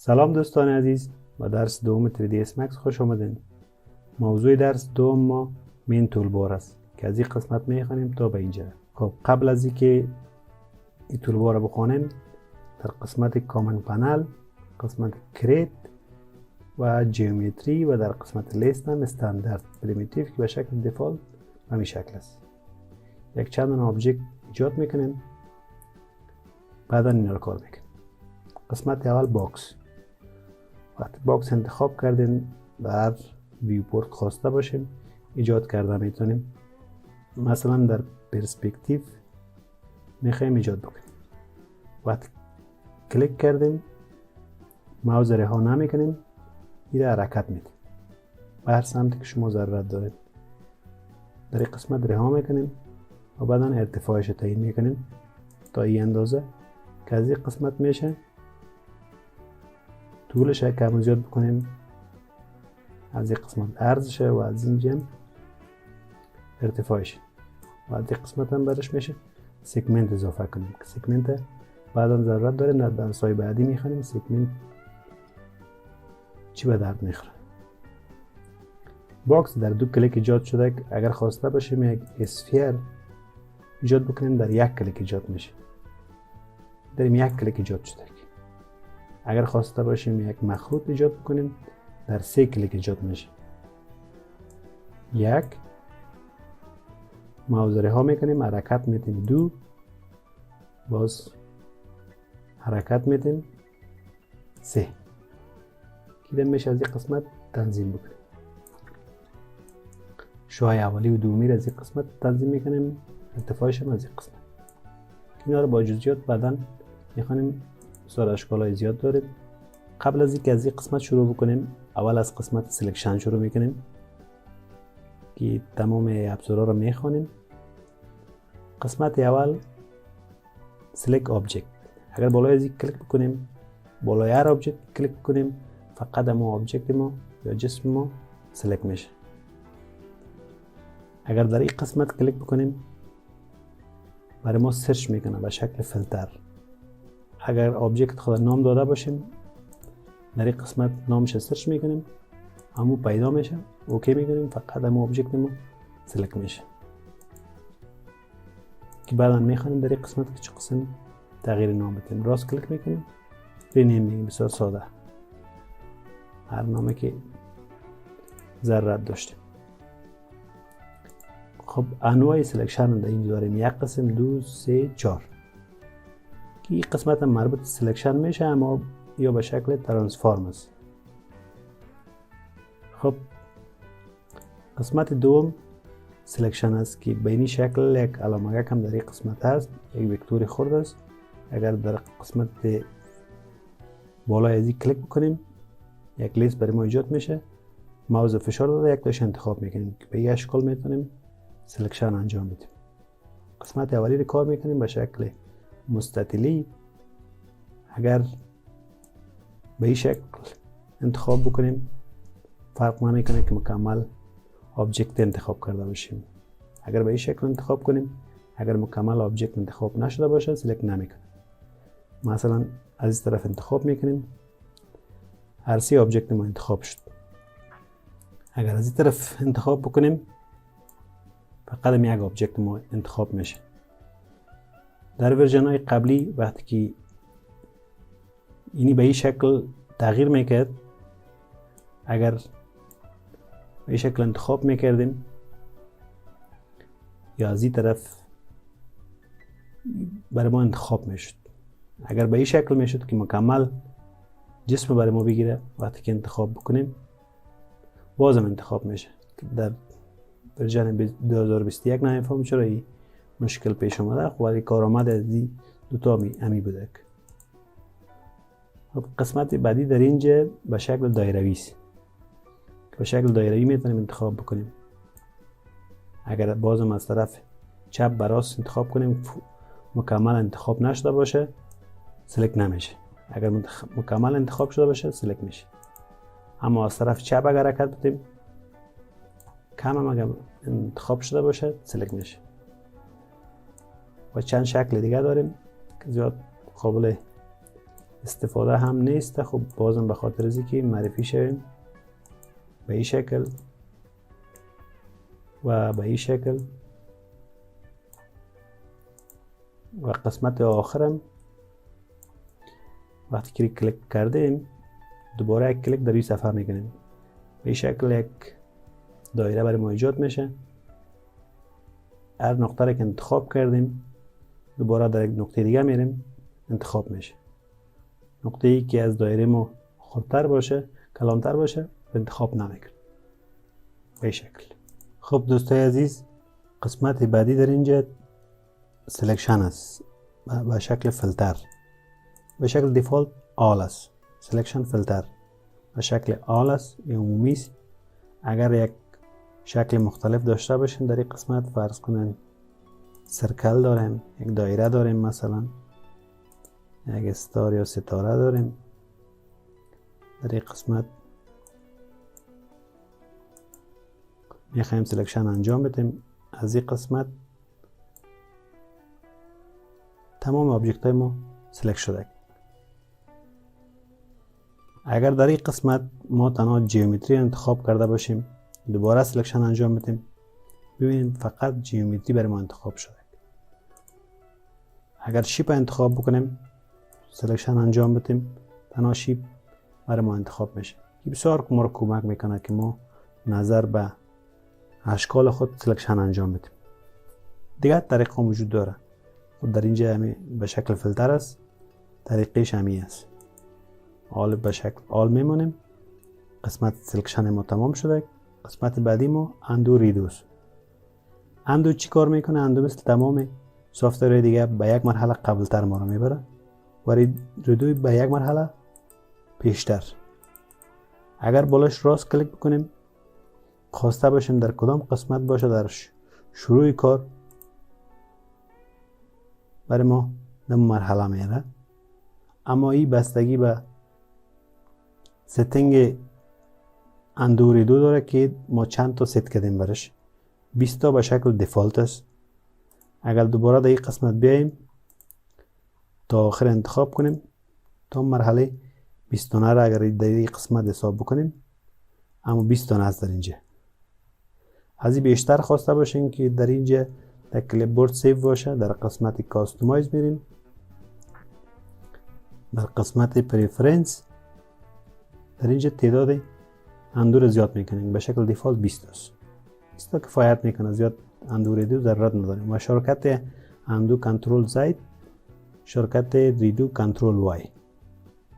سلام دوستان عزیز، با درس دوم 3ds Max خوش آمدین. موضوع درس دوم ما مین toolbar است که از این قسمت میخوانیم تا به اینجا. خب قبل از اینکه این toolbar رو بخوانیم، در قسمت کامن پنل، قسمت کریت و جیومتری و در قسمت لیست هم استاندارد پریمیتیو که به شکل دیفالت همین شکل است. یک چند آبجکت ایجاد میکنیم، بعدا اینا رو کار میکنیم. قسمت اول باکس. وقتی باکس انتخاب کردیم در ویوپورت خواسته باشیم ایجاد کرده میتونیم. مثلا در پرسپکتیو میخوایم ایجاد بکنیم. وقتی کلیک کردیم ماوس رها نمیکنیم، این حرکت میدیم به هر سمتی که شما ضرورت دارید. در این قسمت رها میکنیم و بعدا ارتفاعش تعیین میکنیم تا این اندازه که از این قسمت میشه. طولش کم زیاد بکنیم، از این قسمت عرضشه و از این جنب ارتفاعش و از این قسمت هم برش میشه سگمنت اضافه کنیم که سگمنت بعدا ضرورت داره. در درس‌های بعدی میخوانیم سگمنت چی به درد میخوره. باکس در دو کلیک ایجاد شده. اگر خواسته باشیم یک اسفیر ایجاد بکنیم در یک کلیک ایجاد میشه. در یک کلیک ایجاد شده. اگر خواسته باشیم یک مخروط ایجاد بکنیم در 3 کلیک ایجاد میشه. یک ماوس رها میکنیم، حرکت میدیم 2، باز حرکت میدیم 3 که میشه از این قسمت تنظیم بکنیم. شوهای اولی و دومی از این قسمت تنظیم میکنیم، ارتفاعش هم از این قسمت. اینا رو با جزئیات بعدا میخوانیم. بسیار اشکالای زیاد داریم. قبل از اینکه از این قسمت شروع بکنیم، اول از قسمت سلکشن شروع میکنیم که تمام ابزارها رو میخوانیم. قسمت اول سلکت آبجکت. اگر بالای از این کلیک بکنیم، بالای هر آبجکت کلیک بکنیم، فقط ما آبجکت ما یا جسم ما سلکت میشه. اگر در این قسمت کلیک بکنیم برای ما سرچ میکنه به شکل فیلتر. اگر آبجکت خود نام داده باشیم در این قسمت نامش سرچ میکنیم، همون پیدا میشه، اوکی میکنیم، فقط همون آبجکت ما سلکت میشه که بعدا میخوانیم در این قسمت که چه قسم تغییر نام بدیم. راست کلیک میکنیم، رینیم میگیم، بسیار ساده، هر نامی که ضرورت داشتیم. خب انواع سلکشن در اینجا داریم، یک قسم، 2، 3، 4 که این قسمت هم مربوط سلکشن میشه، اما یا به شکل ترانسفورم است. خب قسمت دوم سلکشن است که به این شکل یک علامه هم در این قسمت هست، یک وکتوری خورد است. اگر در قسمت بالای از این کلیک بکنیم یک لیست برای ما ایجاد میشه. ماوس فشار داده یک تاش انتخاب میکنیم که به این اشکال میتونیم سلکشن انجام بدیم. قسمت اولی رو کار میکنیم به شکل مستطیلی. اگر به این شکل انتخاب بکنیم فرق نمیکنه که مکمل آبجکت انتخاب کرده باشیم. اگر به این شکل انتخاب کنیم، اگر مکمل آبجکت انتخاب نشده باشه سلکت نمیکنه. مثلا از این طرف انتخاب میکنیم، هر 3 آبجکت ما انتخاب شد. اگر از این طرف انتخاب بکنیم فقط یک آبجکت ما انتخاب میشه. در ورژن های قبلی وقتی که اینی به این شکل تغییر میکرد، اگر به این شکل انتخاب میکردیم یا از این طرف برای ما انتخاب میشد. اگر به این شکل میشد که مکمل جسم برای ما بگیره، وقتی که انتخاب بکنیم بازم انتخاب میشه. در ورژن 2021 نمیفهم چرا این مشکل پیش اومده، ولی کارآمد از این دوتا همی بوده. قسمت بعدی در اینجا به شکل دایروی است. به شکل دایروی میتونیم انتخاب بکنیم. اگر بازم از طرف چپ به راست انتخاب کنیم مکمل انتخاب نشده باشه سلکت نمیشه. اگر مکمل انتخاب شده باشه سلکت میشه. اما از طرف چپ اگر حرکت بدیم کم هم اگر انتخاب شده باشه سلکت میشه. و چند شکل دیگه داریم که زیاد قابل استفاده هم نیست. خب بازم به خاطر از اینکه معرفی شویم به این شکل و به این شکل و قسمت آخرم وقتی که کلیک کردیم دوباره یک کلیک در این صفحه میکنیم. به این شکل یک دایره برای ما ایجاد میشه. هر نقطه را که انتخاب کردیم دوباره در یک نقطه دیگه میریم انتخاب میشه. نقطه ای که از دایره ما خردتر باشه کلانتر باشه انتخاب نمیکنیم به این شکل. خب دوستای عزیز قسمت بعدی در اینجا سلکشن است به شکل فیلتر. به شکل دیفالت آل است. سلکشن فیلتر به شکل آل است یا عمومی است. اگر یک شکل مختلف داشته باشیم در این قسمت فرض کنین سرکل داریم، یک دایره داریم، مثلا یک استار یا ستاره داریم، در این قسمت میخوایم سلکشن انجام بدیم. از این قسمت تمام آبجکت های ما سلکت شده. اگر در این قسمت ما تنها جیومتری انتخاب کرده باشیم دوباره سلکشن انجام بدیم ببینید فقط جیومتری برای ما انتخاب شده. اگر شیپ انتخاب بکنیم سلکشن انجام بدیم تنها شیپ برای ما انتخاب میشه. این بسیار ما رو کمک میکنه که ما نظر به اشکال خود سلکشن انجام بدیم. دیگر طریقه وجود داره. خود در اینجا همین به شکل فیلتر است. طریقش همین است. آل به شکل آل میمونیم. قسمت سلکشن ما تمام شده. قسمت بعدی ما اندو ریدوس. اندو چی کار میکنه؟ اندو مثل تمام سافتور دیگه به یک مرحله قبلتر ما رو میبره و ریدوی به یک مرحله پیشتر. اگر بالاش راست کلیک بکنیم خواسته باشیم در کدام قسمت باشه در شروع کار برای ما در مرحله میره. اما این بستگی به ستینگ اندو ریدو داره که ما چند تا ست کردیم برش. 20 تا به شکل دیفالت است. اگر دوباره در این قسمت بیاییم تا آخر انتخاب کنیم تا مرحله 20 تا را اگر در این قسمت حساب بکنیم اما 20 تا است در اینجا. از این بیشتر خواسته باشین که در اینجا در کلیپ بورد سیو باشه. در قسمت کاستومایز میریم. در قسمت پریفرنس در اینجا تعداد اندو رو زیاد میکنیم. به شکل دیفالت 20 است. 20 تا کفایت میکنه. زیاد اندو ریدو ضرورت نداریم. و شرکت اندو کنترل زید، شرکت ریدو کنترل وای.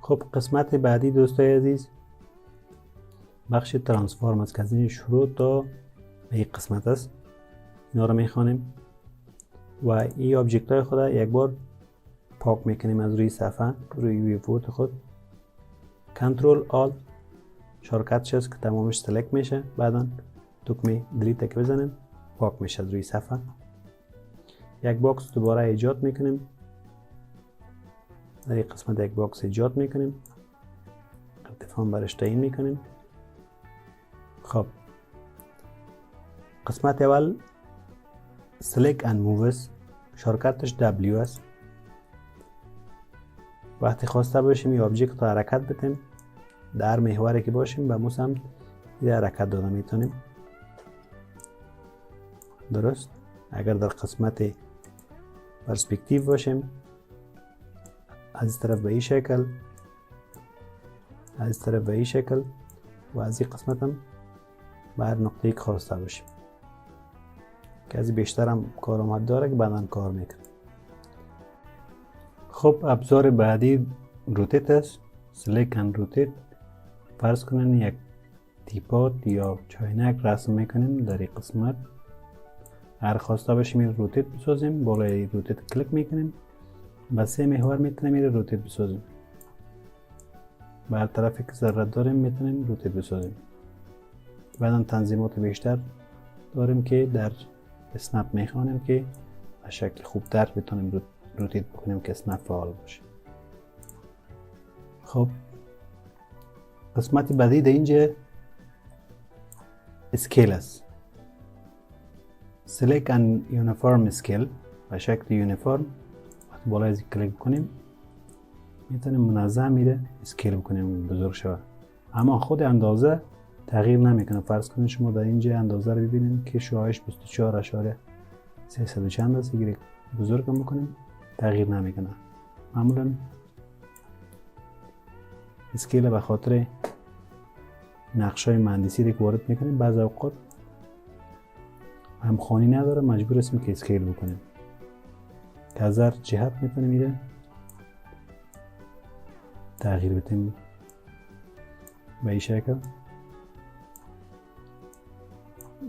خب قسمت بعدی دوستای عزیز بخش ترانسفورم است که از این شروع تا به این قسمت است. اینا رو میخوانیم و این آبجکت های خود یک بار پاک میکنیم از روی صفحه روی ویوپورت خود. کنترل آل شرکتش است که تمامش سلکت میشه. بعدا دکمه دلیت که بزنیم پاک میشه از روی صفحه. یک باکس دوباره ایجاد میکنیم. در این قسمت یک باکس ایجاد میکنیم. ارتفاع برش تعیین میکنیم. خب قسمت اول select and move است. شرکتش W است. وقتی خواسته باشیم این آبجکت رو حرکت بدیم در محوری که باشیم به مو سمت این حرکت داده میتونیم. درست. اگر در قسمت پرسپکتیو باشیم از طرف به این شکل، از طرف به این شکل و از این قسمت هم به هر نقطه‌ای که خواسته باشیم که از بیشتر هم کارآمد داره که بعداً کار میکنه. خب ابزار بعدی روتیت است. سلیک اند روتیت. فرض کنین یک تیپات یا چاینک رسم میکنیم در این قسمت. هر خواسته باشیم این روتیت بسازیم بالای روتیت کلیک میکنیم و سه محور میتونیم این روتیت بسازیم. بر طرفی که ضرورت داریم میتونیم روتیت بسازیم. بعدا تنظیمات بیشتر داریم که در اسنپ میخوانیم که به شکل خوبتر بتونیم روتیت بکنیم که اسنپ فعال باشه. خب قسمت بعدی در اینجا اسکیل است. Select an uniform scale به شکل یونیفرم. وقتی بالای از کلیک کنیم میتونیم منظم میره اسکیل بکنیم بزرگ شود، اما خود اندازه تغییر نمیکنه. فرض کنید شما در اینجا اندازه رو ببینید که شعاعش 24.300 چند است، اگر بزرگ میکنیم تغییر نمیکنه. معمولا اسکیل به خاطر نقشای مهندسی رو وارد میکنیم، بعضی اوقات همخوانی نداره، مجبور هستیم که اسکیل بکنیم که از هر جهت میتونه میره تغییر بدیم به این شکل.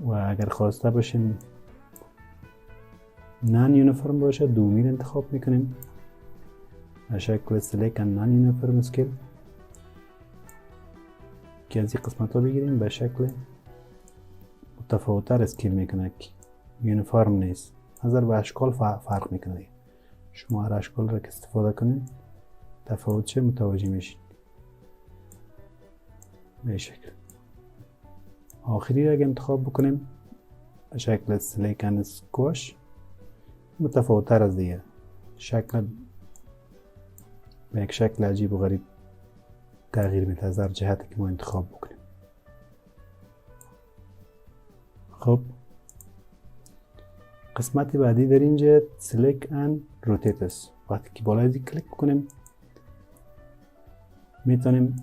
و اگر خواسته باشیم نان یونیفرم باشه، دومیر انتخاب میکنیم به شکل سلیک نان یونیفرم اسکیل که از این قسمت ها بگیریم به شکل متفاوت‌تر اسکیل میکنه که یونیفرم نیست، نظر به اشکال فرق میکنه. شما هر اشکال را که استفاده کنید تفاوت چه متوجه میشید به شکل. آخری را اگه انتخاب بکنیم به شکل سلیکن اسکواش، متفاوت‌تر از دیگه، شکل به یک شکل عجیب و غریب تغییر میده از هر جهتی که ما انتخاب بکنیم. خب قسمت بعدی در اینجا سلیک ان روتیت است. وقتی که بالای دی کلیک بکنیم میتونیم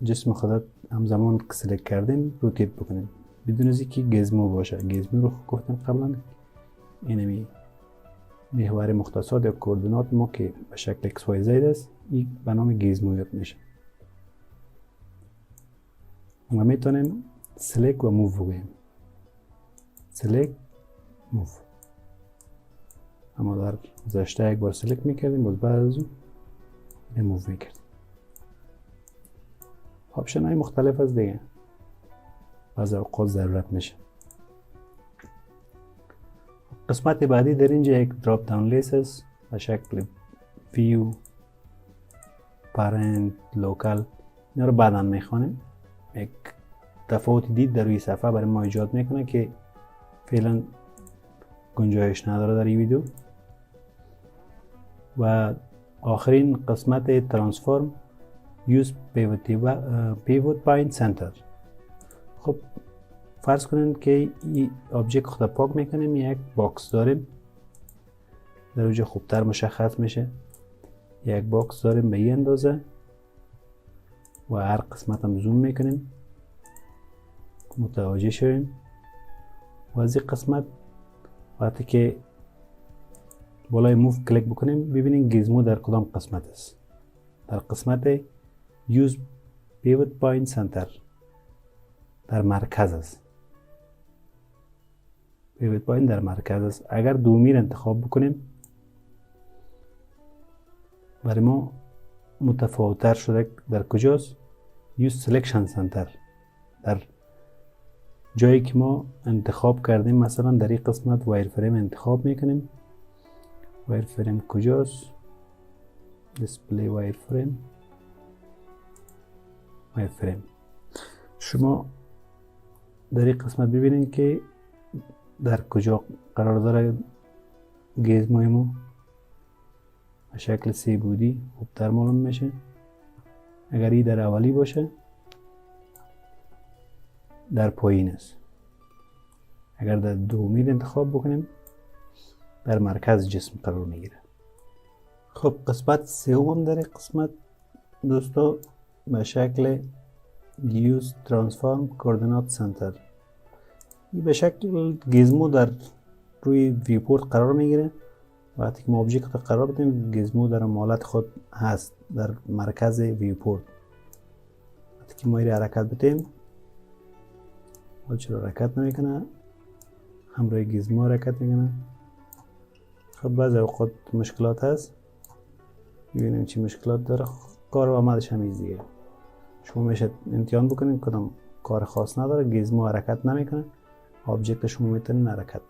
جسم خودت همزمان که سلیک کردیم روتیت بکنیم بدون از اینکه گزمو باشه. گزمو رو گفتم قبلا، اینمی محور مختصات یا کوردینات ما که به شکل XYZ است، این به نام گزمو یاد میشه. و میتونیم سلیک و موو بگوییم، سلیک موو. اما در گذشته یک بار سلیک میکردیم، باز بعد از اون موو میکردیم. آپشن های مختلف از دیگه بعض اوقات ضرورت میشه. قسمت بعدی در اینجا یک دراپ داون لیست است به شکل ویو، پرنت، لوکال. اینا رو بعدا میخوانیم. یک تفاوت دید در روی صفحه برای ما ایجاد میکنه که فعلا گنجایش نداره در این ویدیو. و آخرین قسمت ترانسفورم use pivot point center. خب فرض کنید که این آبجکت خود پاک میکنیم، یک باکس داریم در اونجا خوبتر مشخص میشه. یک باکس داریم به این اندازه و هر قسمت هم زوم میکنیم متوجه شویم. و از این قسمت وقتی که بالای موو کلیک بکنیم ببینیم گزمو در کدام قسمت است. در قسمت use pivot point center در مرکز است. پیوت پوینت در مرکز است. اگر دومیر انتخاب بکنیم برای ما متفاوت‌تر شده در کجاست؟ use selection center در جایی که ما انتخاب کردیم. مثلا در این قسمت وایر فریم انتخاب میکنیم. وایر فریم کجاست؟ دیسپلی وایر فریم. وایر فریم شما در این قسمت ببینید که در کجا قرار داره گزموی ما به شکل 3 بودی خوبتر معلوم میشه. اگر این در اولی باشه در پایین است. اگر در دومیر انتخاب بکنیم در مرکز جسم قرار میگیره. خب قسمت سوم در قسمت دوستا به شکل use transform coordinate center. به شکل گزمو در روی ویوپورت قرار میگیره. وقتی که ما آبجکت قرار بدیم گزمو در مالت خود هست در مرکز ویوپورت. وقتی که ما این حرکت بدیم چرا حرکت نمیکنه؟ همراه گزمو حرکت میکنه. خب بعضی اوقات مشکلات هست، ببینیم چی مشکلات داره. کار و آمدش همیز دیگه. شما میشه امتحان بکنید کدام کار خاص نداره، گزمو حرکت نمیکنه، آبجکت شما میتونین حرکت